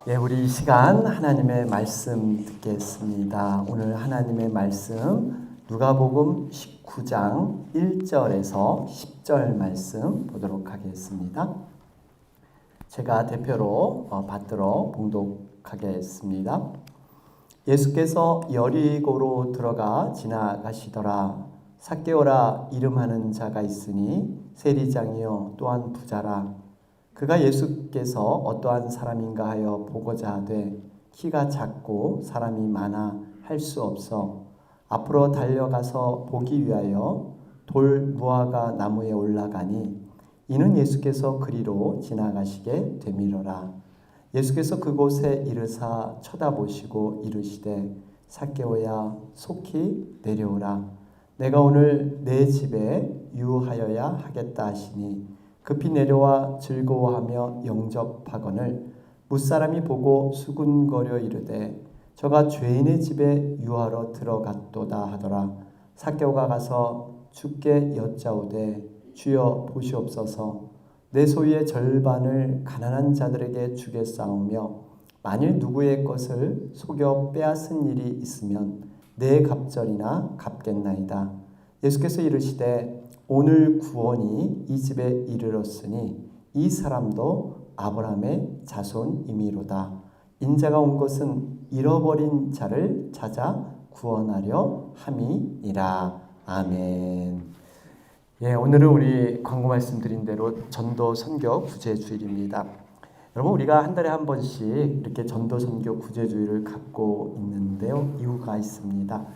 우리 이 시간 하나님의 말씀 듣겠습니다. 오늘 하나님의 말씀 누가복음 19장 1절에서 10절 말씀 보도록 하겠습니다. 제가 대표로 받들어 봉독하겠습니다. 예수께서 여리고로 들어가 지나가시더라. 삭개오라 이름하는 자가 있으니 세리장이요 또한 부자라. 그가 예수께서 어떠한 사람인가 하여 보고자 하되 키가 작고 사람이 많아 할 수 없어 앞으로 달려가서 보기 위하여 돌 무화과 나무에 올라가니 이는 예수께서 그리로 지나가시게 되밀어라. 예수께서 그곳에 이르사 쳐다보시고 이르시되 삭개오야 속히 내려오라. 내가 오늘 내 집에 유하여야 하겠다 하시니 급히 내려와 즐거워하며 영접하거늘 무사람이 보고 수군거려 이르되 저가 죄인의 집에 유하러 들어갔도다 하더라. 삭개오가 가서 주께 여짜오되 주여 보시옵소서 내 소유의 절반을 가난한 자들에게 주겠사오며 만일 누구의 것을 속여 빼앗은 일이 있으면 내 갑절이나 갚겠나이다. 예수께서 이르시되 오늘 구원이 이 집에 이르렀으니 이 사람도 아브라함의 자손이미로다. 인자가 온 것은 잃어버린 자를 찾아 구원하려 함이니라. 아멘. 오늘은 우리 광고 말씀드린 대로 전도 선교 구제주일입니다. 여러분, 우리가 한 달에 한 번씩 이렇게 전도 선교 구제주일을 갖고 있는데요. 이유가 있습니다.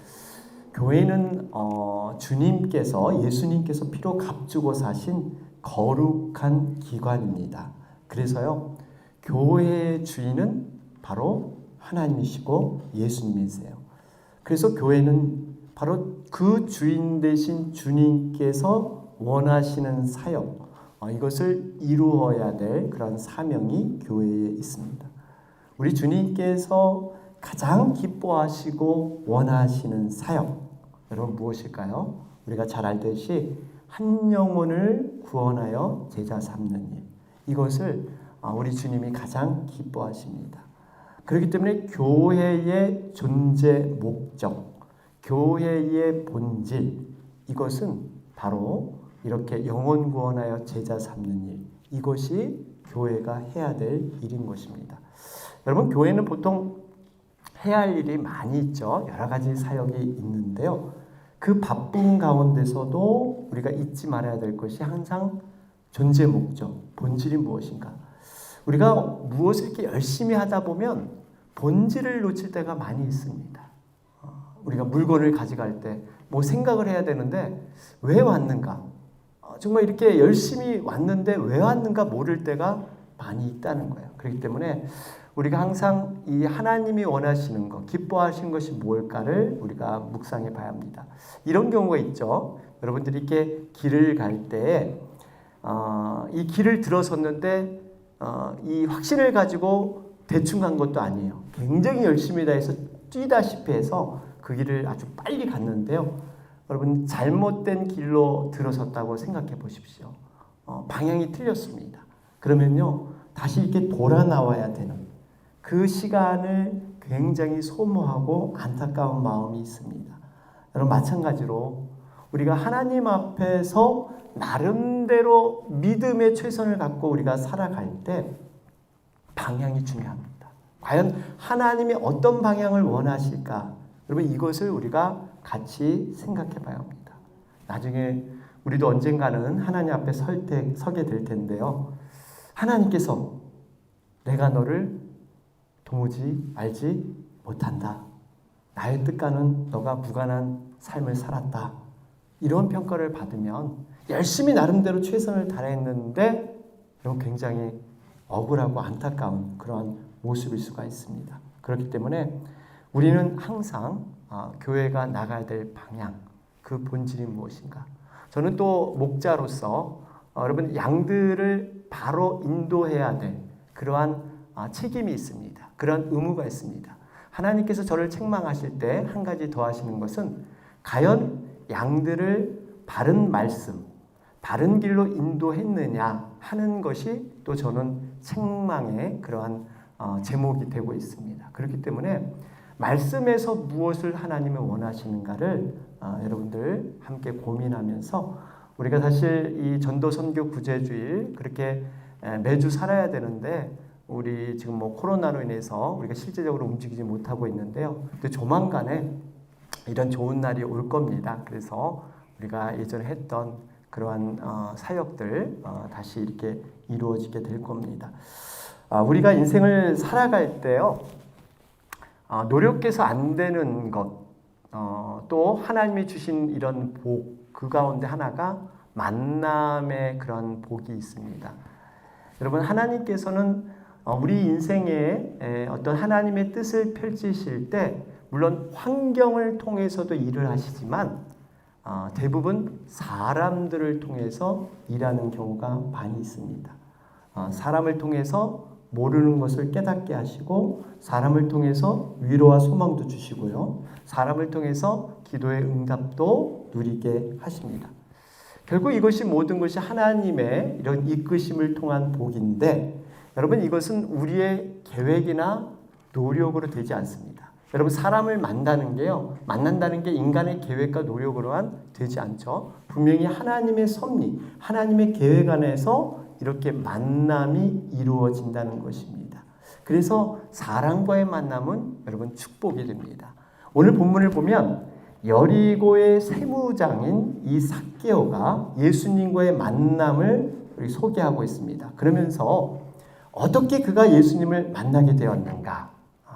교회는 주님께서 예수님께서 피로 값주고 사신 거룩한 기관입니다. 그래서요, 교회의 주인은 바로 하나님이시고 예수님이세요. 그래서 교회는 바로 그 주인 되신 주님께서 원하시는 사역, 이것을 이루어야 될 그런 사명이 교회에 있습니다. 우리 주님께서 가장 기뻐하시고 원하시는 사역, 여러분 무엇일까요? 우리가 잘 알듯이 한 영혼을 구원하여 제자 삼는 일, 이것을 우리 주님이 가장 기뻐하십니다. 그렇기 때문에 교회의 존재 목적, 교회의 본질, 이것은 바로 이렇게 영혼 구원하여 제자 삼는 일, 이것이 교회가 해야 될 일인 것입니다. 여러분, 교회는 보통 해야 할 일이 많이 있죠. 여러 가지 사역이 있는데요. 그 바쁜 가운데서도 우리가 잊지 말아야 될 것이 항상 존재 목적, 본질이 무엇인가. 우리가 무엇을 이렇게 열심히 하다 보면 본질을 놓칠 때가 많이 있습니다. 우리가 물건을 가져갈 때 뭐 생각을 해야 되는데 왜 왔는가? 정말 이렇게 열심히 왔는데 왜 왔는가 모를 때가 많이 있다는 거예요. 그렇기 때문에 우리가 항상 이 하나님이 원하시는 것, 기뻐하시는 것이 무엇일까를 우리가 묵상해 봐야 합니다. 이런 경우가 있죠. 여러분들이 이렇게 길을 갈 때, 이 길을 들어섰는데, 이 확신을 가지고 대충 간 것도 아니에요. 굉장히 열심히 다해서 뛰다시피 해서 그 길을 아주 빨리 갔는데요. 여러분, 잘못된 길로 들어섰다고 생각해 보십시오. 방향이 틀렸습니다. 그러면요, 다시 이렇게 돌아 나와야 되는 그 시간을 굉장히 소모하고 안타까운 마음이 있습니다. 여러분, 마찬가지로 우리가 하나님 앞에서 나름대로 믿음의 최선을 갖고 우리가 살아갈 때 방향이 중요합니다. 과연 하나님이 어떤 방향을 원하실까? 여러분, 이것을 우리가 같이 생각해 봐야 합니다. 나중에 우리도 언젠가는 하나님 앞에 서게 될 텐데요. 하나님께서 내가 너를 도무지 알지 못한다. 나의 뜻과는 너가 무관한 삶을 살았다. 이런 평가를 받으면 열심히 나름대로 최선을 다했는데 굉장히 억울하고 안타까운 그러한 모습일 수가 있습니다. 그렇기 때문에 우리는 항상 교회가 나가야 될 방향, 그 본질이 무엇인가. 저는 또 목자로서 여러분 양들을 바로 인도해야 될 그러한 책임이 있습니다. 그러한 의무가 있습니다. 하나님께서 저를 책망하실 때 한 가지 더 하시는 것은 과연 양들을 바른 말씀, 바른 길로 인도했느냐 하는 것이 또 저는 책망의 그러한 제목이 되고 있습니다. 그렇기 때문에 말씀에서 무엇을 하나님은 원하시는가를 여러분들 함께 고민하면서 우리가 사실 이 전도 선교 구제주일 그렇게 매주 살아야 되는데 우리 지금 뭐 코로나로 인해서 우리가 실제적으로 움직이지 못하고 있는데요. 근데 조만간에 이런 좋은 날이 올 겁니다. 그래서 우리가 예전에 했던 그러한 사역들 다시 이렇게 이루어지게 될 겁니다. 우리가 인생을 살아갈 때요. 노력해서 안 되는 것, 또 하나님이 주신 이런 복, 그 가운데 하나가 만남의 그런 복이 있습니다. 여러분, 하나님께서는 우리 인생에 어떤 하나님의 뜻을 펼치실 때 물론 환경을 통해서도 일을 하시지만 대부분 사람들을 통해서 일하는 경우가 많이 있습니다. 사람을 통해서 모르는 것을 깨닫게 하시고 사람을 통해서 위로와 소망도 주시고요. 사람을 통해서 기도의 응답도 누리게 하십니다. 결국 이것이 모든 것이 하나님의 이런 이끄심을 통한 복인데 여러분 이것은 우리의 계획이나 노력으로 되지 않습니다. 여러분 사람을 만나는 게 인간의 계획과 노력으로만 되지 않죠. 분명히 하나님의 섭리, 하나님의 계획 안에서 이렇게 만남이 이루어진다는 것입니다. 그래서 사람과의 만남은 여러분 축복이 됩니다. 오늘 본문을 보면 여리고의 세무장인 이 삭개오가 예수님과의 만남을 소개하고 있습니다. 그러면서 어떻게 그가 예수님을 만나게 되었는가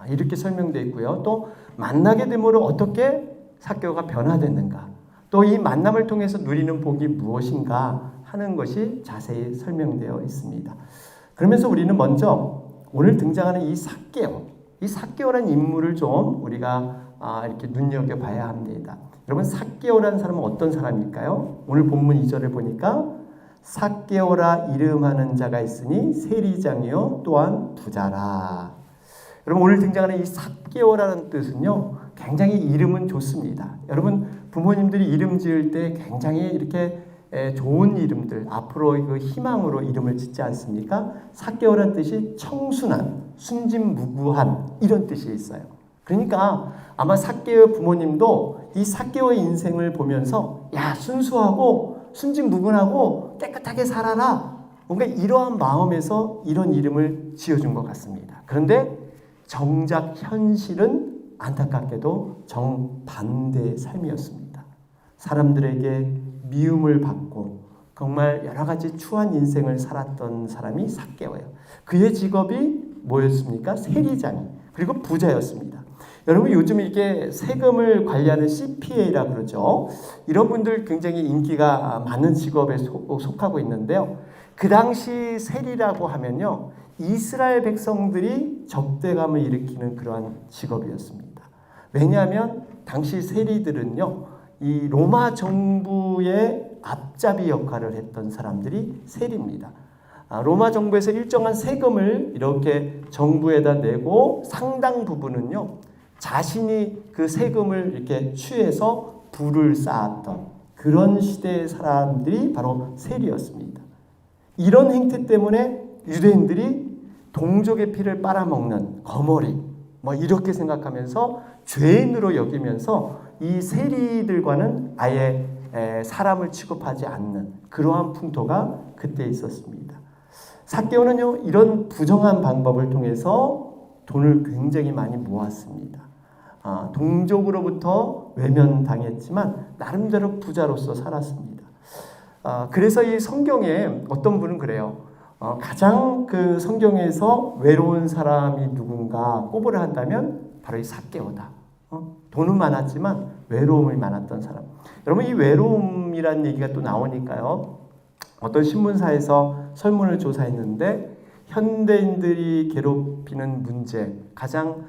이렇게 설명되어 있고요. 또 만나게 됨으로 어떻게 삭개오가 변화됐는가 또 이 만남을 통해서 누리는 복이 무엇인가 하는 것이 자세히 설명되어 있습니다. 그러면서 우리는 먼저 오늘 등장하는 이 삭개오라는 인물을 좀 우리가 이렇게 눈여겨봐야 합니다. 여러분 삭개오라는 사람은 어떤 사람일까요? 오늘 본문 2절을 보니까 삭개오라 이름하는 자가 있으니 세리장이요 또한 부자라. 여러분 오늘 등장하는 이 삭개오라는 뜻은요 굉장히 이름은 좋습니다. 여러분 부모님들이 이름 지을 때 굉장히 이렇게 좋은 이름들 앞으로 그 희망으로 이름을 짓지 않습니까? 삭개오라는 뜻이 청순한, 순진무구한 이런 뜻이 있어요. 그러니까 아마 삭개오의 부모님도 이 삭개오의 인생을 보면서 야 순수하고 순진무구하고 깨끗하게 살아라 뭔가 이러한 마음에서 이런 이름을 지어준 것 같습니다. 그런데 정작 현실은 안타깝게도 정반대의 삶이었습니다. 사람들에게 미움을 받고 정말 여러 가지 추한 인생을 살았던 사람이 삭개오예요. 그의 직업이 뭐였습니까? 세리장 그리고 부자였습니다. 여러분 요즘 이게 세금을 관리하는 CPA라 그러죠. 이런 분들 굉장히 인기가 많은 직업에 속하고 있는데요. 그 당시 세리라고 하면요. 이스라엘 백성들이 적대감을 일으키는 그러한 직업이었습니다. 왜냐하면 당시 세리들은요. 이 로마 정부의 앞잡이 역할을 했던 사람들이 세리입니다. 로마 정부에서 일정한 세금을 이렇게 정부에다 내고 상당 부분은요. 자신이 그 세금을 이렇게 취해서 부를 쌓았던 그런 시대의 사람들이 바로 세리였습니다. 이런 행태 때문에 유대인들이 동족의 피를 빨아먹는 거머리 뭐 이렇게 생각하면서 죄인으로 여기면서 이 세리들과는 아예 사람을 취급하지 않는 그러한 풍토가 그때 있었습니다. 삭개오는요 이런 부정한 방법을 통해서 돈을 굉장히 많이 모았습니다. 동족으로부터 외면당했지만 나름대로 부자로서 살았습니다. 그래서 이 성경에 어떤 분은 그래요. 가장 그 성경에서 외로운 사람이 누군가 꼽으려 한다면 바로 이 삭개오다. 돈은 많았지만 외로움이 많았던 사람. 여러분 이 외로움이라는 얘기가 또 나오니까요. 어떤 신문사에서 설문을 조사했는데 현대인들이 괴롭히는 문제 가장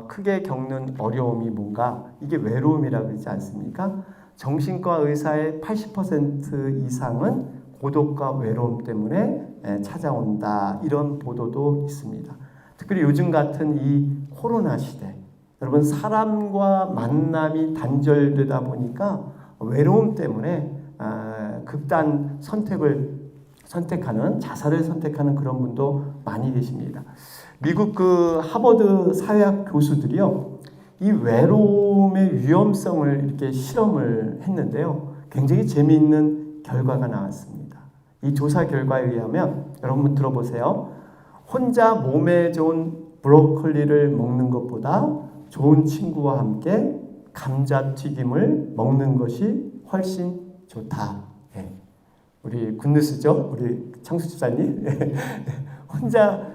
크게 겪는 어려움이 뭔가 이게 외로움이라고 그러지 않습니까? 정신과 의사의 80% 이상은 고독과 외로움 때문에 찾아온다 이런 보도도 있습니다. 특별히 요즘 같은 이 코로나 시대 여러분 사람과 만남이 단절되다 보니까 외로움 때문에 극단 선택을 선택하는, 자살을 선택하는 그런 분도 많이 계십니다. 미국 그 하버드 사회학 교수들이요, 이 외로움의 위험성을 이렇게 실험을 했는데요, 굉장히 재미있는 결과가 나왔습니다. 이 조사 결과에 의하면, 여러분 들어보세요. 혼자 몸에 좋은 브로콜리를 먹는 것보다 좋은 친구와 함께 감자튀김을 먹는 것이 훨씬 좋다. 예. 우리 굿뉴스죠? 우리 창수 집사님. 혼자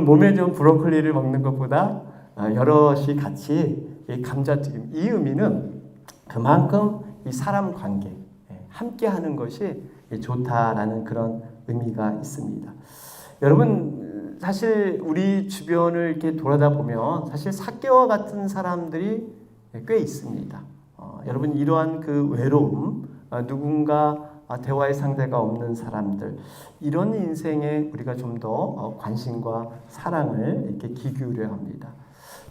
몸에 좋은 브로콜리를 먹는 것보다 여럿이 같이 이 감자튀김. 이 의미는 그만큼 이 사람 관계, 함께 하는 것이 좋다라는 그런 의미가 있습니다. 여러분, 사실 우리 주변을 이렇게 돌아다 보면 사실 삭개와 같은 사람들이 꽤 있습니다. 여러분, 이러한 그 외로움, 누군가 대화의 상대가 없는 사람들, 이런 인생에 우리가 좀 더 관심과 사랑을 이렇게 기울여야 합니다.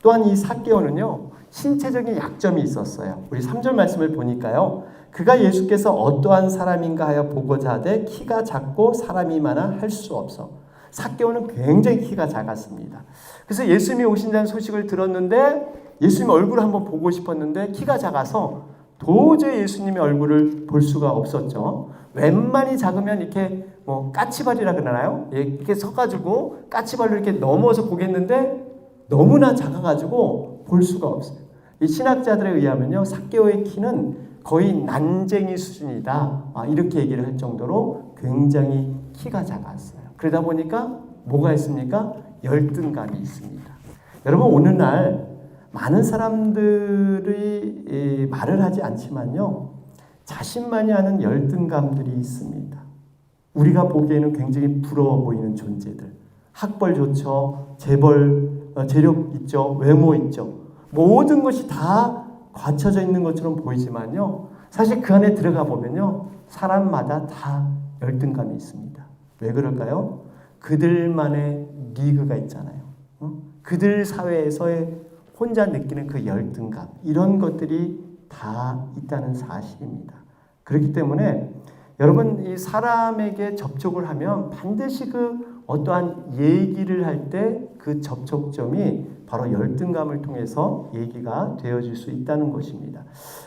또한 이 삭개오는요, 신체적인 약점이 있었어요. 우리 3절 말씀을 보니까요, 그가 예수께서 어떠한 사람인가 하여 보고자 하되 키가 작고 사람이 많아 할 수 없어. 삭개오는 굉장히 키가 작았습니다. 그래서 예수님이 오신다는 소식을 들었는데 예수님 얼굴을 한번 보고 싶었는데 키가 작아서 도저히 예수님의 얼굴을 볼 수가 없었죠. 웬만히 작으면 이렇게 까치발이라 그러나요? 이렇게 서가지고 까치발로 이렇게 넘어서 보겠는데 너무나 작아가지고 볼 수가 없어요. 이 신학자들에 의하면요, 삭개오의 키는 거의 난쟁이 수준이다. 이렇게 얘기를 할 정도로 굉장히 키가 작았어요. 그러다 보니까 뭐가 있습니까? 열등감이 있습니다. 여러분, 오늘날 많은 사람들이 말을 하지 않지만요, 자신만이 아는 열등감들이 있습니다. 우리가 보기에는 굉장히 부러워 보이는 존재들. 학벌 좋죠, 재력 있죠, 외모 있죠. 모든 것이 다 갖춰져 있는 것처럼 보이지만요, 사실 그 안에 들어가 보면요, 사람마다 다 열등감이 있습니다. 왜 그럴까요? 그들만의 리그가 있잖아요. 그들 사회에서의 혼자 느끼는 그 열등감, 이런 것들이 다 있다는 사실입니다. 그렇기 때문에 여러분, 이 사람에게 접촉을 하면 반드시 그 어떠한 얘기를 할 때 그 접촉점이 바로 열등감을 통해서 얘기가 되어질 수 있다는 것입니다.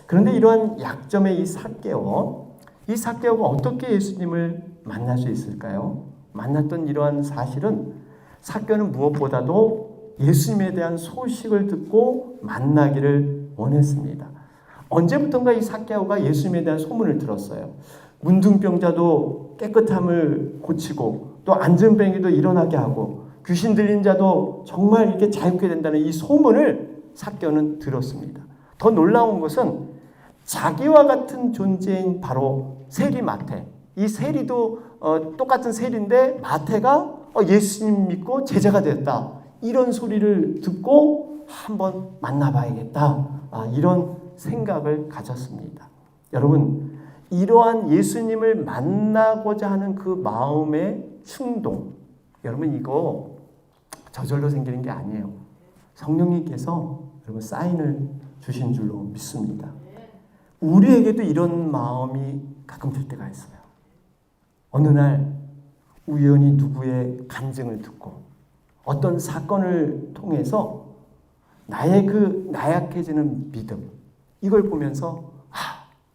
그런데 이러한 약점의 이 삭개오가 어떻게 예수님을 만날 수 있을까요? 만났던 이러한 사실은, 삭개오는 무엇보다도 예수님에 대한 소식을 듣고 만나기를 원했습니다. 언제부턴가 이 삭개오가 예수님에 대한 소문을 들었어요. 문둥병자도 깨끗함을 고치고, 또 안전뱅이도 일어나게 하고, 귀신 들린 자도 정말 이렇게 자유케 된다는 이 소문을 삭개오는 들었습니다. 더 놀라운 것은 자기와 같은 존재인 바로 세리 마태, 이 세리도 똑같은 세리인데 마태가 예수님 믿고 제자가 됐다, 이런 소리를 듣고 한번 만나봐야겠다, 이런 생각을 가졌습니다. 여러분, 이러한 예수님을 만나고자 하는 그 마음의 충동, 여러분, 이거 저절로 생기는 게 아니에요. 성령님께서 여러분 사인을 주신 줄로 믿습니다. 우리에게도 이런 마음이 가끔 들 때가 있어요. 어느 날 우연히 누구의 간증을 듣고 어떤 사건을 통해서 나의 그 나약해지는 믿음, 이걸 보면서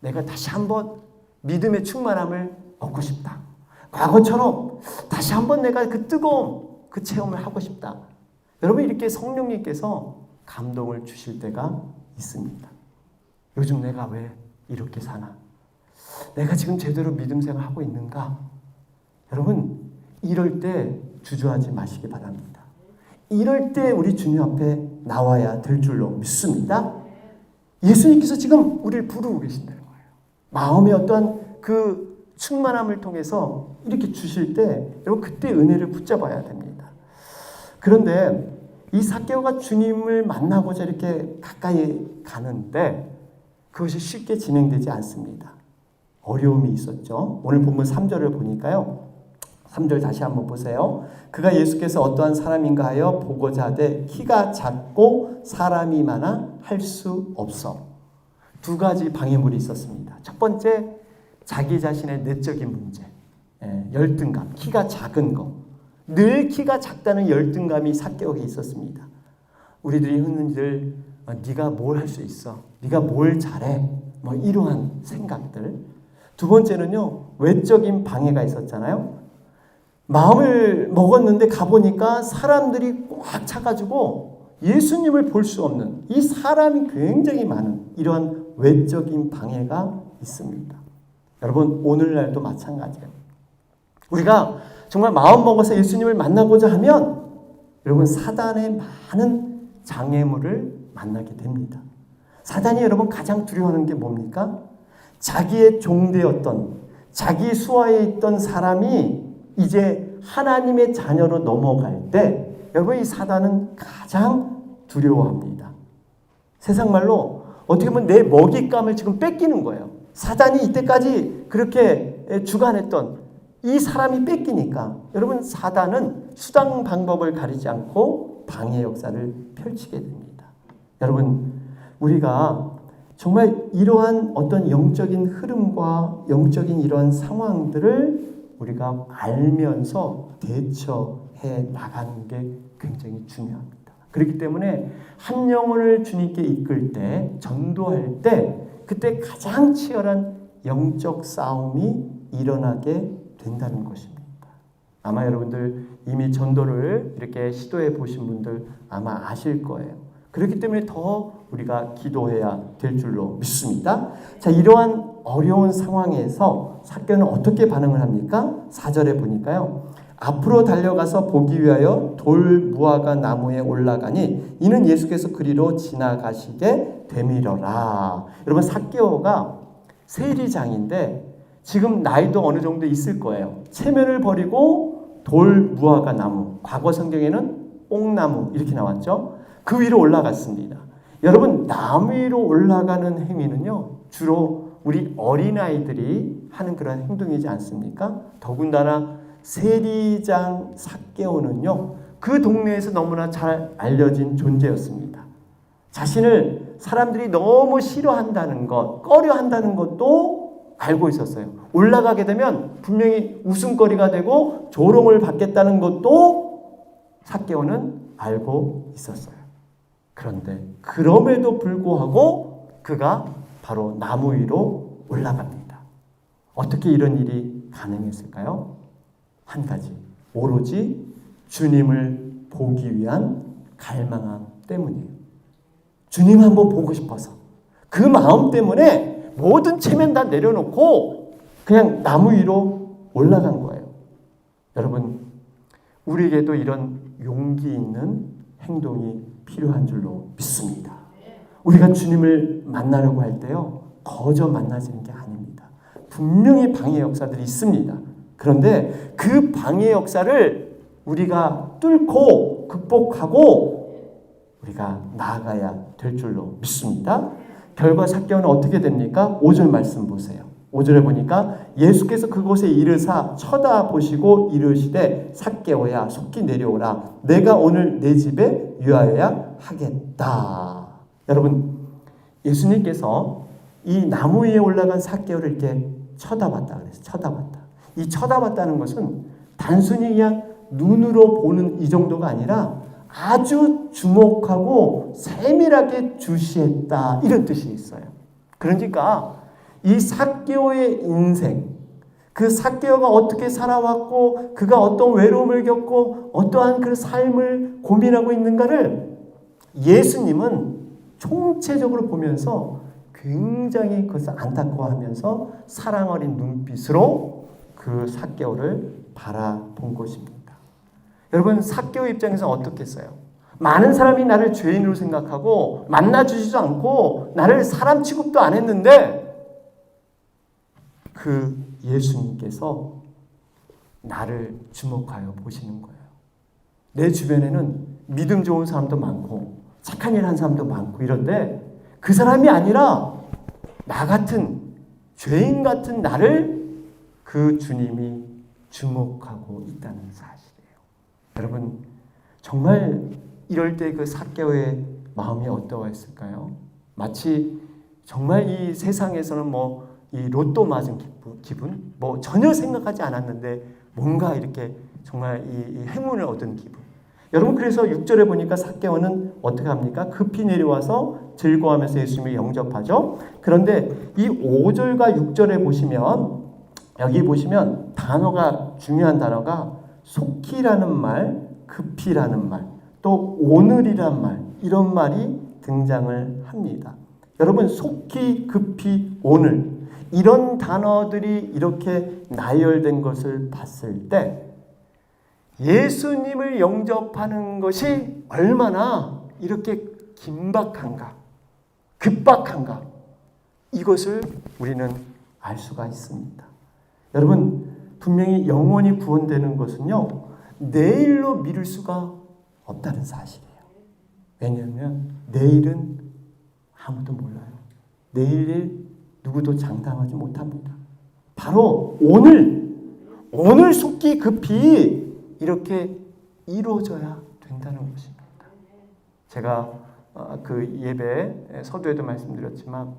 내가 다시 한번 믿음의 충만함을 얻고 싶다. 과거처럼 다시 한번 내가 그 뜨거움, 그 체험을 하고 싶다. 여러분, 이렇게 성령님께서 감동을 주실 때가 있습니다. 요즘 내가 왜 이렇게 사나? 내가 지금 제대로 믿음 생활하고 있는가? 여러분, 이럴 때 주저하지 마시기 바랍니다. 이럴 때 우리 주님 앞에 나와야 될 줄로 믿습니다. 예수님께서 지금 우리를 부르고 계신다는 거예요. 마음의 어떠한 그 충만함을 통해서 이렇게 주실 때 여러분, 그때 은혜를 붙잡아야 됩니다. 그런데 이 삭개오가 주님을 만나고자 이렇게 가까이 가는데 그것이 쉽게 진행되지 않습니다. 어려움이 있었죠. 오늘 본문 3절을 보니까요, 3절 다시 한번 보세요. 그가 예수께서 어떠한 사람인가 하여 보고자 하되 키가 작고 사람이 많아 할 수 없어. 두 가지 방해물이 있었습니다. 첫 번째, 자기 자신의 내적인 문제. 열등감, 키가 작은 거, 늘 키가 작다는 열등감이 삭개오에 있었습니다. 우리들이 흔히들 네가 뭘 할 수 있어, 네가 뭘 잘해, 뭐 이러한 생각들. 두 번째는요, 외적인 방해가 있었잖아요. 마음을 먹었는데 가보니까 사람들이 꽉 차가지고 예수님을 볼 수 없는, 이 사람이 굉장히 많은 이러한 외적인 방해가 있습니다. 여러분, 오늘날도 마찬가지예요. 우리가 정말 마음 먹어서 예수님을 만나고자 하면 여러분, 사단의 많은 장애물을 만나게 됩니다. 사단이 여러분 가장 두려워하는 게 뭡니까? 자기의 종되었던, 자기 수하에 있던 사람이 이제 하나님의 자녀로 넘어갈 때 여러분, 이 사단은 가장 두려워합니다. 세상 말로 어떻게 보면 내 먹잇감을 지금 뺏기는 거예요. 사단이 이때까지 그렇게 주관했던 이 사람이 뺏기니까 여러분, 사단은 수단 방법을 가리지 않고 방해 역사를 펼치게 됩니다. 여러분, 우리가 정말 이러한 어떤 영적인 흐름과 영적인 이러한 상황들을 우리가 알면서 대처해 나가는 게 굉장히 중요합니다. 그렇기 때문에 한 영혼을 주님께 이끌 때, 전도할 때, 그때 가장 치열한 영적 싸움이 일어나게 된다는 것입니다. 아마 여러분들 이미 전도를 이렇게 시도해 보신 분들 아마 아실 거예요. 그렇기 때문에 더 우리가 기도해야 될 줄로 믿습니다. 자, 이러한 어려운 상황에서 삭개오는 어떻게 반응을 합니까? 4절에 보니까요. 앞으로 달려가서 보기 위하여 돌 무화과 나무에 올라가니 이는 예수께서 그리로 지나가시게 되밀어라. 여러분, 삭개오가 세리장인데 지금 나이도 어느 정도 있을 거예요. 체면을 버리고 돌 무화과 나무, 과거 성경에는 옥나무 이렇게 나왔죠. 그 위로 올라갔습니다. 여러분, 나무 위로 올라가는 행위는요, 주로 우리 어린아이들이 하는 그런 행동이지 않습니까? 더군다나 세리장 삭개오는요, 그 동네에서 너무나 잘 알려진 존재였습니다. 자신을 사람들이 너무 싫어한다는 것, 꺼려한다는 것도 알고 있었어요. 올라가게 되면 분명히 웃음거리가 되고 조롱을 받겠다는 것도 삭개오는 알고 있었어요. 그런데 그럼에도 불구하고 그가 바로 나무 위로 올라갑니다. 어떻게 이런 일이 가능했을까요? 한 가지, 오로지 주님을 보기 위한 갈망함 때문이에요. 주님 한번 보고 싶어서 그 마음 때문에 모든 체면 다 내려놓고 그냥 나무 위로 올라간 거예요. 여러분, 우리에게도 이런 용기 있는 행동이 필요한 줄로 믿습니다. 우리가 주님을 만나려고 할 때요, 거저 만나지는 게 아닙니다. 분명히 방해 역사들이 있습니다. 그런데 그 방해 역사를 우리가 뚫고 극복하고 우리가 나아가야 될 줄로 믿습니다. 결과 삭개오는 어떻게 됩니까? 5절 말씀 보세요. 5절에 보니까 예수께서 그곳에 이르사 쳐다보시고 이르시되 삭개오야 속히 내려오라. 내가 오늘 내 집에 유하여야 하겠다. 여러분, 예수님께서 이 나무 위에 올라간 삭개오를 이렇게 쳐다봤다 그랬어요. 쳐다봤다. 이 쳐다봤다는 것은 단순히 그냥 눈으로 보는 이 정도가 아니라 아주 주목하고 세밀하게 주시했다, 이런 뜻이 있어요. 그러니까 이 삭개오의 인생, 그 삭개오가 어떻게 살아왔고 그가 어떤 외로움을 겪고 어떠한 그 삶을 고민하고 있는가를 예수님은 총체적으로 보면서 굉장히 그것을 안타까워하면서 사랑 어린 눈빛으로 그 삭개오를 바라본 것입니다. 여러분, 삭개오 입장에서 어떻겠어요? 많은 사람이 나를 죄인으로 생각하고 만나주지도 않고 나를 사람 취급도 안 했는데 그 예수님께서 나를 주목하여 보시는 거예요. 내 주변에는 믿음 좋은 사람도 많고 착한 일 한 사람도 많고 이런데 그 사람이 아니라 나 같은 죄인 같은 나를 그 주님이 주목하고 있다는 사실이에요. 여러분, 정말 이럴 때 그 삭개오의 마음이 어떠했을까요? 마치 정말 이 세상에서는 뭐 이 로또 맞은 기분, 뭐 전혀 생각하지 않았는데 뭔가 이렇게 정말 이 행운을 얻은 기분. 여러분, 그래서 6절에 보니까 삭개오는 어떻게 합니까? 급히 내려와서 즐거워하면서 예수님을 영접하죠. 그런데 이 5절과 6절에 보시면, 여기 보시면 단어가, 중요한 단어가 속히라는 말, 급히라는 말, 또 오늘이란 말, 이런 말이 등장을 합니다. 여러분, 속히, 급히, 오늘, 이런 단어들이 이렇게 나열된 것을 봤을 때 예수님을 영접하는 것이 얼마나 이렇게 긴박한가, 급박한가, 이것을 우리는 알 수가 있습니다. 여러분, 분명히 영원히 구원되는 것은요, 내일로 미룰 수가 없다는 사실이에요. 왜냐하면 내일은 아무도 몰라요. 내일 누구도 장담하지 못합니다. 바로 오늘 속히 급히 이렇게 이루어져야 된다는 것입니다. 제가 그 예배 서두에도 말씀드렸지만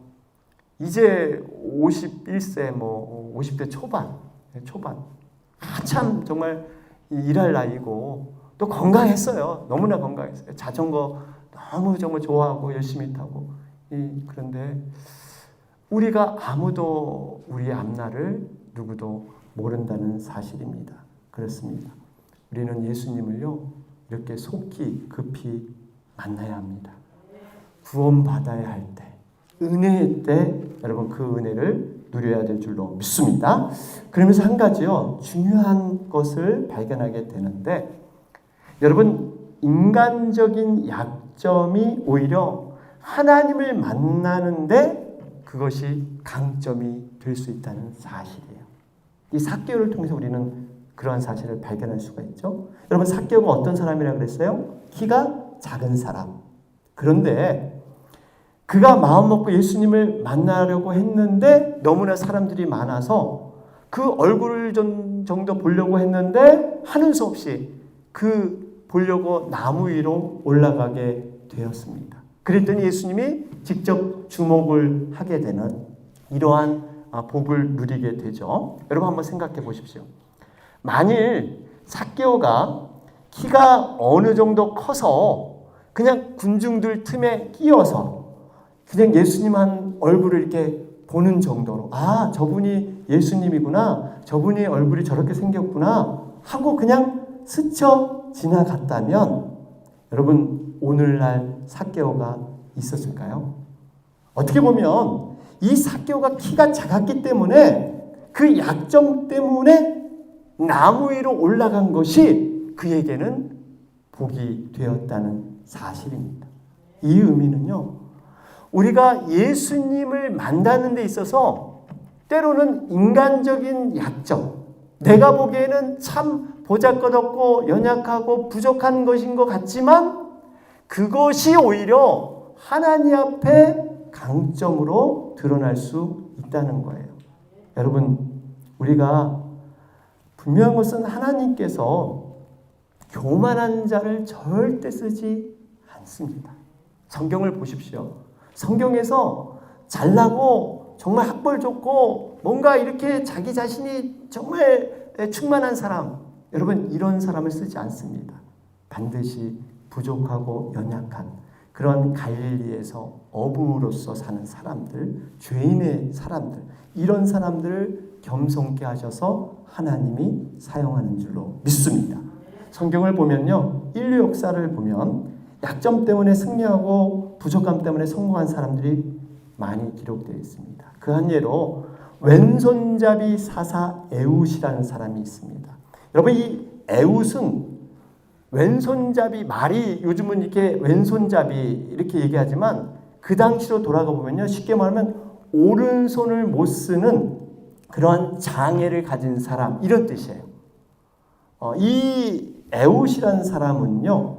이제 51세, 50대 초반 한참 정말 일할 나이고 또 건강했어요. 너무나 건강했어요. 자전거 너무 정말 좋아하고 열심히 타고. 그런데 우리가 아무도 우리의 앞날을 누구도 모른다는 사실입니다. 그렇습니다. 우리는 예수님을요, 이렇게 속히 급히 만나야 합니다. 구원받아야 할 때, 은혜의 때, 여러분 그 은혜를 누려야 될 줄로 믿습니다. 그러면서 한 가지요, 중요한 것을 발견하게 되는데, 여러분, 인간적인 약점이 오히려 하나님을 만나는데 그것이 강점이 될 수 있다는 사실이에요. 이 삭개오를 통해서 우리는 그러한 사실을 발견할 수가 있죠. 여러분, 삭개오가 어떤 사람이라고 그랬어요? 키가 작은 사람. 그런데 그가 마음 먹고 예수님을 만나려고 했는데 너무나 사람들이 많아서 그 얼굴 정도 보려고 했는데 하는 수 없이 그 보려고 나무 위로 올라가게 되었습니다. 그랬더니 예수님이 직접 주목을 하게 되는 이러한 복을 누리게 되죠. 여러분 한번 생각해 보십시오. 만일 삭개오가 키가 어느 정도 커서 그냥 군중들 틈에 끼어서 그냥 예수님 한 얼굴을 이렇게 보는 정도로, 아, 저분이 예수님이구나, 저분이 얼굴이 저렇게 생겼구나 하고 그냥 스쳐 지나갔다면 여러분, 오늘날 삭개오가 있었을까요? 어떻게 보면 이 삭개오가 키가 작았기 때문에 그 약점 때문에 나무 위로 올라간 것이 그에게는 복이 되었다는 사실입니다. 이 의미는요, 우리가 예수님을 만나는 데 있어서 때로는 인간적인 약점, 내가 보기에는 참 보잘것없고 연약하고 부족한 것인 것 같지만 그것이 오히려 하나님 앞에 강점으로 드러날 수 있다는 거예요. 여러분, 우리가 분명한 것은 하나님께서 교만한 자를 절대 쓰지 않습니다. 성경을 보십시오. 성경에서 잘나고 정말 학벌 좋고 뭔가 이렇게 자기 자신이 정말 충만한 사람, 여러분 이런 사람을 쓰지 않습니다. 반드시 부족하고 연약한 그런 갈릴리에서 어부로서 사는 사람들, 죄인의 사람들, 이런 사람들을 겸손케 하셔서 하나님이 사용하는 줄로 믿습니다. 성경을 보면요, 인류 역사를 보면 약점 때문에 승리하고 부족함 때문에 성공한 사람들이 많이 기록되어 있습니다. 그 한 예로 왼손잡이 사사 에웃이라는 사람이 있습니다. 여러분, 이 에웃은 왼손잡이, 말이 요즘은 이렇게 왼손잡이 이렇게 얘기하지만 그 당시로 돌아가 보면요, 쉽게 말하면 오른손을 못 쓰는 그러한 장애를 가진 사람, 이런 뜻이에요. 이 에웃이라는 사람은요,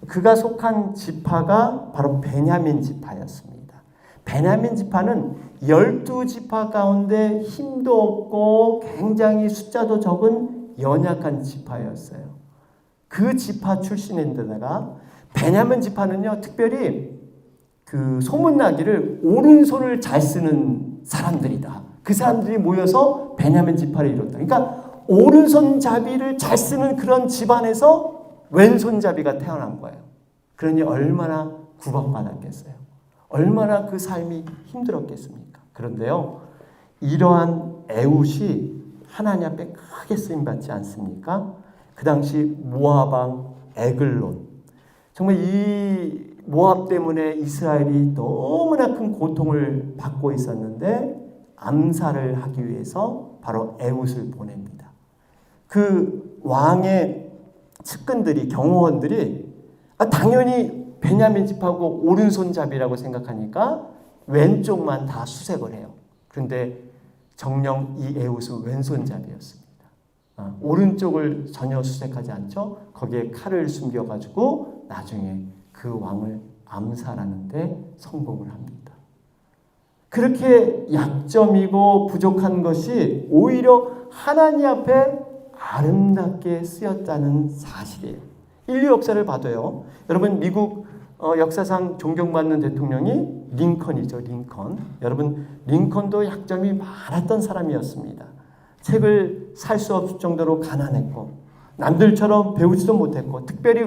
그가 속한 지파가 바로 베냐민 지파였습니다. 베냐민 지파는 12지파 가운데 힘도 없고 굉장히 숫자도 적은 연약한 지파였어요. 그 지파 출신인데다가 베냐민 지파는요, 특별히 그 소문나기를 오른손을 잘 쓰는 사람들이다, 그 사람들이 모여서 베냐민 지파를 이뤘다. 그러니까 오른손잡이를 잘 쓰는 그런 집안에서 왼손잡이가 태어난 거예요. 그러니 얼마나 구박받았겠어요. 얼마나 그 삶이 힘들었겠습니까? 그런데요, 이러한 에훗이 하나님 앞에 크게 쓰임받지 않습니까? 그 당시 모압 왕 에글론, 정말 이 모압 때문에 이스라엘이 너무나 큰 고통을 받고 있었는데 암살을 하기 위해서 바로 에훗을 보냅니다. 그 왕의 측근들이, 경호원들이 당연히 베냐민 집하고 오른손잡이라고 생각하니까 왼쪽만 다 수색을 해요. 그런데 정녕 이 에훗은 왼손잡이였습니다. 오른쪽을 전혀 수색하지 않죠. 거기에 칼을 숨겨가지고 나중에 그 왕을 암살하는데 성공을 합니다. 그렇게 약점이고 부족한 것이 오히려 하나님 앞에 아름답게 쓰였다는 사실이에요. 인류 역사를 봐도요. 여러분 미국 역사상 존경받는 대통령이 링컨이죠. 링컨. 여러분 링컨도 약점이 많았던 사람이었습니다. 책을 살 수 없을 정도로 가난했고 남들처럼 배우지도 못했고 특별히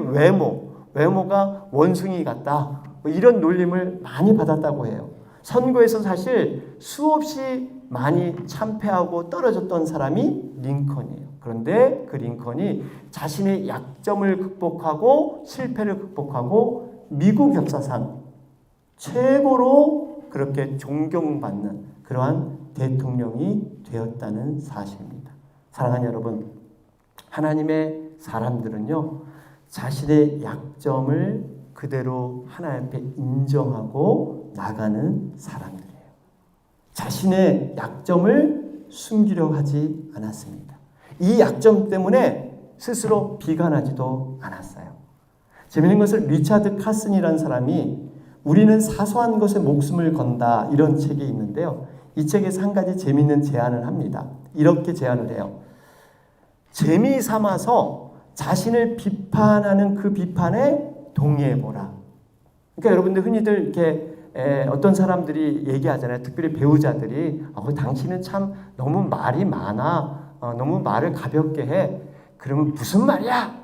외모가 원숭이 같다. 이런 놀림을 많이 받았다고 해요. 선거에서 사실 수없이 많이 참패하고 떨어졌던 사람이 링컨이에요. 그런데 그 링컨이 자신의 약점을 극복하고 실패를 극복하고 미국 역사상 최고로 그렇게 존경받는 그러한 대통령이 되었다는 사실입니다. 사랑하는 여러분, 하나님의 사람들은요, 자신의 약점을 그대로 하나님 앞에 인정하고 나가는 사람들이에요. 자신의 약점을 숨기려고 하지 않았습니다. 이 약점 때문에 스스로 비관하지도 않았어요. 재미있는 것은 리차드 카슨이라는 사람이 우리는 사소한 것에 목숨을 건다 이런 책이 있는데요. 이 책에서 한 가지 재미있는 제안을 합니다. 이렇게 제안을 해요. 재미 삼아서 자신을 비판하는 그 비판에 동의해보라. 그러니까 여러분들 흔히들 이렇게 어떤 사람들이 얘기하잖아요. 특별히 배우자들이 당신은 참 너무 말이 많아. 너무 말을 가볍게 해. 그러면 무슨 말이야?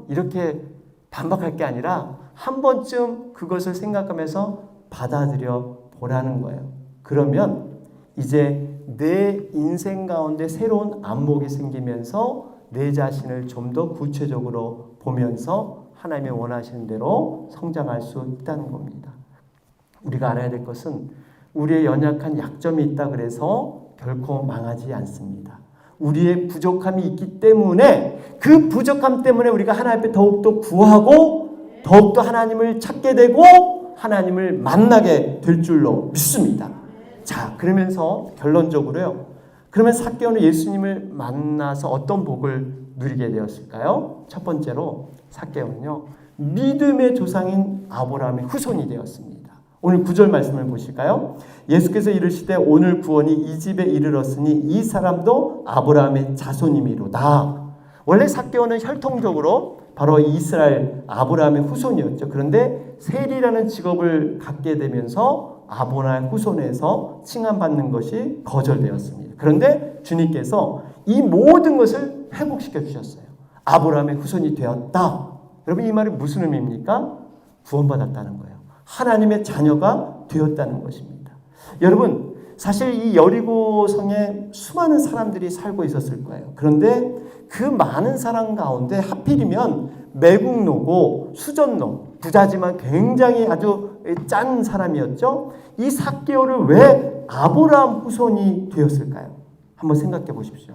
이렇게 반박할 게 아니라 한 번쯤 그것을 생각하면서 받아들여 보라는 거예요. 그러면 이제 내 인생 가운데 새로운 안목이 생기면서 내 자신을 좀 더 구체적으로 보면서 하나님이 원하시는 대로 성장할 수 있다는 겁니다. 우리가 알아야 될 것은 우리의 연약한 약점이 있다 그래서 결코 망하지 않습니다. 우리의 부족함이 있기 때문에 그 부족함 때문에 우리가 하나님 앞에 더욱더 구하고 더욱더 하나님을 찾게 되고 하나님을 만나게 될 줄로 믿습니다. 자, 그러면서 결론적으로요. 그러면 삭개오는 예수님을 만나서 어떤 복을 누리게 되었을까요? 첫 번째로 삭개오는요. 믿음의 조상인 아브라함의 후손이 되었습니다. 오늘 9절 말씀을 보실까요? 예수께서 이르시되 오늘 구원이 이 집에 이르렀으니 이 사람도 아브라함의 자손이미로다. 원래 삭개오는 혈통적으로 바로 이스라엘 아브라함의 후손이었죠. 그런데 세리라는 직업을 갖게 되면서 아브라함 후손에서 칭함받는 것이 거절되었습니다. 그런데 주님께서 이 모든 것을 회복시켜 주셨어요. 아브라함의 후손이 되었다. 여러분 이 말이 무슨 의미입니까? 구원받았다는 거예요. 하나님의 자녀가 되었다는 것입니다. 여러분 사실 이 여리고 성에 수많은 사람들이 살고 있었을 거예요. 그런데 그 많은 사람 가운데 하필이면 매국노고 수전노, 부자지만 굉장히 아주 짠 사람이었죠. 이 삭개오를 왜 아브라함 후손이 되었을까요? 한번 생각해 보십시오.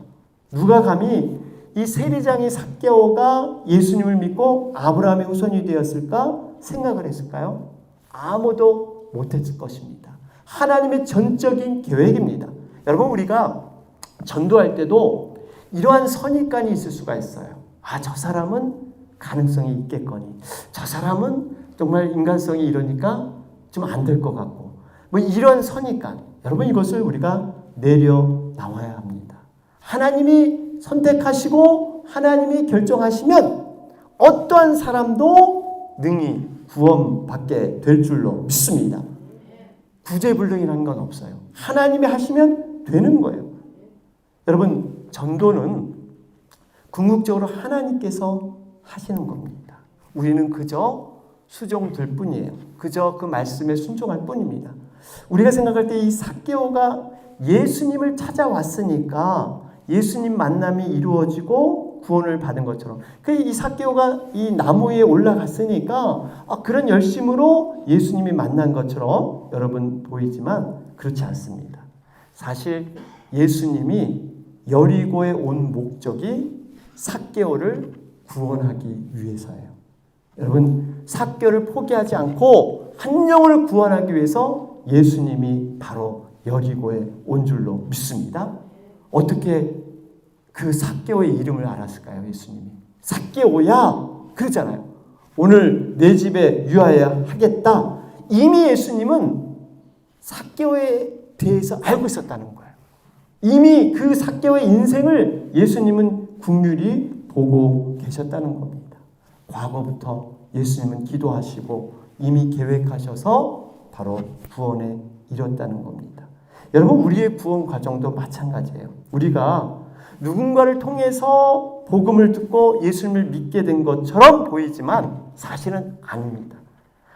누가 감히 이 세리장이 삭개오가 예수님을 믿고 아브라함의 후손이 되었을까 생각을 했을까요? 아무도 못했을 것입니다. 하나님의 전적인 계획입니다. 여러분 우리가 전도할 때도 이러한 선입관이 있을 수가 있어요. 저 사람은 가능성이 있겠거니. 저 사람은 정말 인간성이 이러니까 좀 안 될 것 같고. 이런 선입관. 여러분 이것을 우리가 내려 나와야 합니다. 하나님이 선택하시고 하나님이 결정하시면 어떠한 사람도 능히 구원받게 될 줄로 믿습니다. 구제불능이라는 건 없어요. 하나님이 하시면 되는 거예요. 여러분, 전도는 궁극적으로 하나님께서 하시는 겁니다. 우리는 그저 수종될 뿐이에요. 그저 그 말씀에 순종할 뿐입니다. 우리가 생각할 때 이 삭개오가 예수님을 찾아왔으니까 예수님 만남이 이루어지고 구원을 받은 것처럼, 이 삭개오가 이 나무 위에 올라갔으니까 그런 열심으로 예수님이 만난 것처럼 여러분 보이지만 그렇지 않습니다. 사실 예수님이 여리고에 온 목적이 삭개오를 구원하기 위해서예요. 여러분, 삭개오를 포기하지 않고 한 영혼을 구원하기 위해서 예수님이 바로 여리고에 온 줄로 믿습니다. 어떻게 그 삭개오의 이름을 알았을까요? 예수님이 삭개오야 그러잖아요. 오늘 내 집에 유하여야 하겠다. 이미 예수님은 삭개오에 대해서 알고 있었다는 거예요. 이미 그 삭개오의 인생을 예수님은 긍휼히 보고 계셨다는 겁니다. 과거부터 예수님은 기도하시고 이미 계획하셔서 바로 구원에 이뤘다는 겁니다. 여러분, 우리의 구원 과정도 마찬가지예요. 우리가 누군가를 통해서 복음을 듣고 예수님을 믿게 된 것처럼 보이지만 사실은 아닙니다.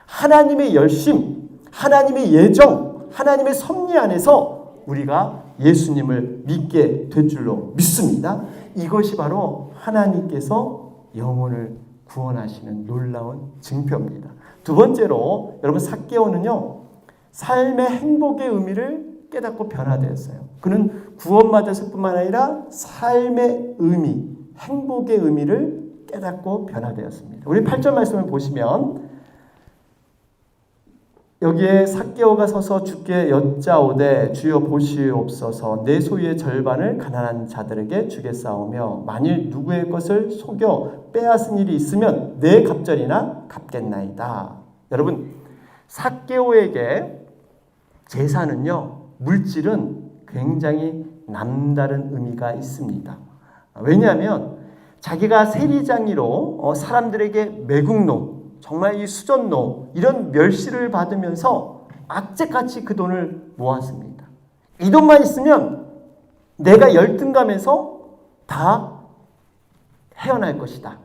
하나님의 열심, 하나님의 예정, 하나님의 섭리 안에서 우리가 예수님을 믿게 될 줄로 믿습니다. 이것이 바로 하나님께서 영혼을 구원하시는 놀라운 증표입니다. 두 번째로 여러분, 삭개오는요 삶의 행복의 의미를 깨닫고 변화되었어요. 그는 구원받았을 뿐만 아니라 삶의 의미, 행복의 의미를 깨닫고 변화되었습니다. 우리 8절 말씀을 보시면 여기에 삭개오가 서서 주께 여짜오되 주여 보시옵소서 내 소유의 절반을 가난한 자들에게 주겠사오며 만일 누구의 것을 속여 빼앗은 일이 있으면 내 갑절이나 갚겠나이다. 여러분, 삭개오에게 재산은요, 물질은 굉장히 남다른 의미가 있습니다. 왜냐하면 자기가 세리장이로 사람들에게 매국노, 정말 이 수전노, 이런 멸시를 받으면서 악재같이 그 돈을 모았습니다. 이 돈만 있으면 내가 열등감에서 다 헤어날 것이다.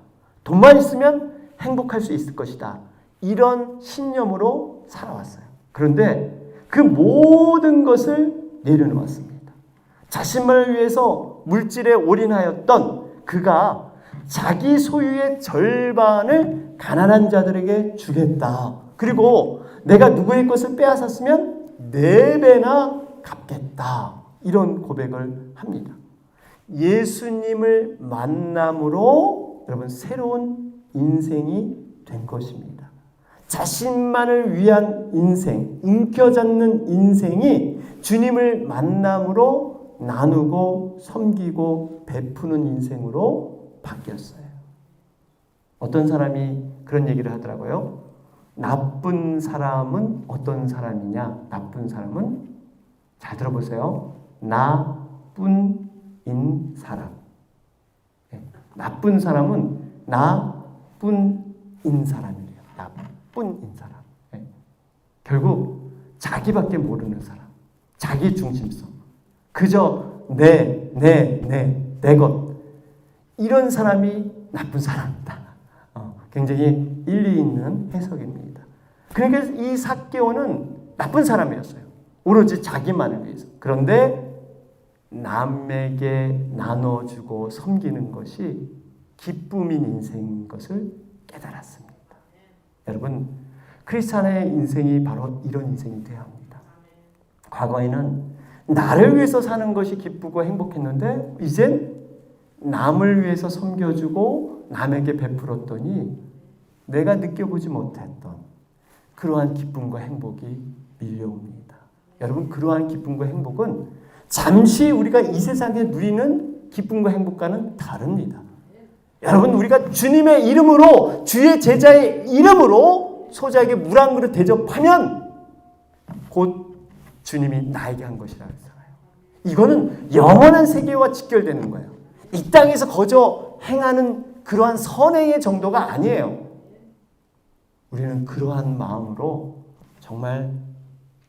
돈만 있으면 행복할 수 있을 것이다. 이런 신념으로 살아왔어요. 그런데 그 모든 것을 내려놓았습니다. 자신만을 위해서 물질에 올인하였던 그가 자기 소유의 절반을 가난한 자들에게 주겠다. 그리고 내가 누구의 것을 빼앗았으면 4배나 갚겠다. 이런 고백을 합니다. 예수님을 만남으로 여러분 새로운 인생이 된 것입니다. 자신만을 위한 인생, 움켜잡는 인생이 주님을 만남으로 나누고 섬기고 베푸는 인생으로 바뀌었어요. 어떤 사람이 그런 얘기를 하더라고요. 나쁜 사람은 어떤 사람이냐? 나쁜 사람은, 잘 들어보세요. 나뿐인 사람. 나쁜 사람은 나뿐인 사람이래요. 나뿐인 사람. 결국 자기밖에 모르는 사람. 자기 중심성. 그저 내 것. 이런 사람이 나쁜 사람이다. 굉장히 일리 있는 해석입니다. 그러니까 이 삭개오는 나쁜 사람이었어요. 오로지 자기만을 위해서. 그런데 남에게 나눠주고 섬기는 것이 기쁨인 인생인 것을 깨달았습니다. 여러분, 크리스찬의 인생이 바로 이런 인생이 되어야 합니다. 과거에는 나를 위해서 사는 것이 기쁘고 행복했는데 이젠 남을 위해서 섬겨주고 남에게 베풀었더니 내가 느껴보지 못했던 그러한 기쁨과 행복이 밀려옵니다. 여러분, 그러한 기쁨과 행복은 잠시 우리가 이 세상에 누리는 기쁨과 행복과는 다릅니다. 여러분, 우리가 주님의 이름으로, 주의 제자의 이름으로 소자에게 물 한 그릇 대접하면 곧 주님이 나에게 한 것이라고 했잖아요. 이거는 영원한 세계와 직결되는 거예요. 이 땅에서 거저 행하는 그러한 선행의 정도가 아니에요. 우리는 그러한 마음으로 정말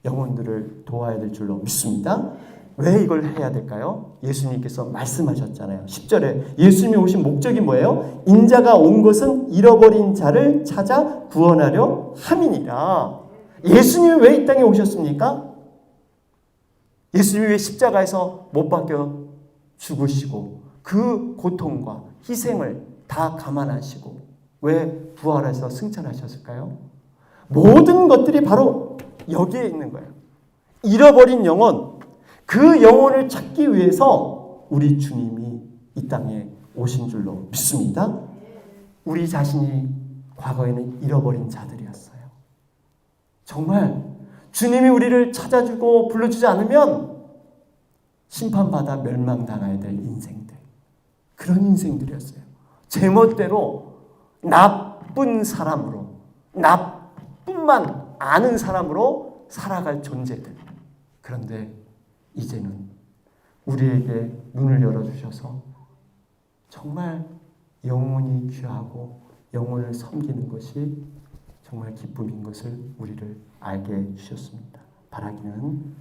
영혼들을 도와야 될 줄로 믿습니다. 왜 이걸 해야 될까요? 예수님께서 말씀하셨잖아요. 10절에 예수님이 오신 목적이 뭐예요? 인자가 온 것은 잃어버린 자를 찾아 구원하려 함이니라. 예수님이 왜 이 땅에 오셨습니까? 예수님이 왜 십자가에서 못 박혀 죽으시고 그 고통과 희생을 다 감안하시고 왜 부활해서 승천하셨을까요? 모든 것들이 바로 여기에 있는 거예요. 잃어버린 영혼, 그 영혼을 찾기 위해서 우리 주님이 이 땅에 오신 줄로 믿습니다. 우리 자신이 과거에는 잃어버린 자들이었어요. 정말 주님이 우리를 찾아주고 불러주지 않으면 심판받아 멸망당해야 될 인생들, 그런 인생들이었어요. 제멋대로 나쁜 사람으로, 나뿐만 아는 사람으로 살아갈 존재들. 그런데 이제는 우리에게 눈을 열어주셔서 정말 영혼이 귀하고 영혼을 섬기는 것이 정말 기쁨인 것을 우리를 알게 해주셨습니다. 바라기는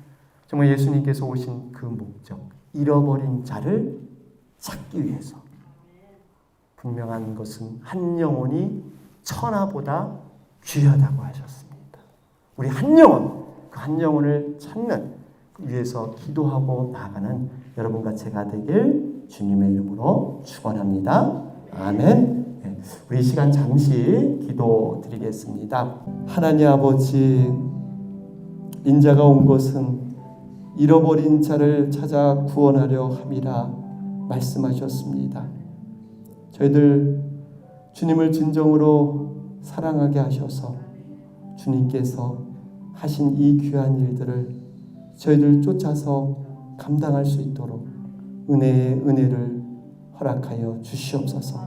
정말 예수님께서 오신 그 목적, 잃어버린 자를 찾기 위해서 분명한 것은 한 영혼이 천하보다 귀하다고 하셨습니다. 우리 한 영혼, 그 한 영혼을 찾는 위해서 기도하고 나아가는 여러분과 제가 되길 주님의 이름으로 축원합니다. 아멘. 우리 시간 잠시 기도드리겠습니다. 하나님 아버지, 인자가 온 것은 잃어버린 자를 찾아 구원하려 함이라 말씀하셨습니다. 저희들 주님을 진정으로 사랑하게 하셔서 주님께서 하신 이 귀한 일들을 저희들 쫓아서 감당할 수 있도록 은혜의 은혜를 허락하여 주시옵소서.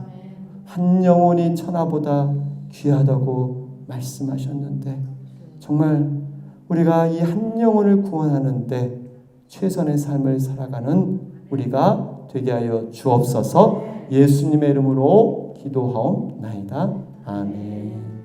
한 영혼이 천하보다 귀하다고 말씀하셨는데 정말 우리가 이 한 영혼을 구원하는데 최선의 삶을 살아가는 우리가 되게 하여 주옵소서. 예수님의 이름으로 기도하옵나이다. 아멘.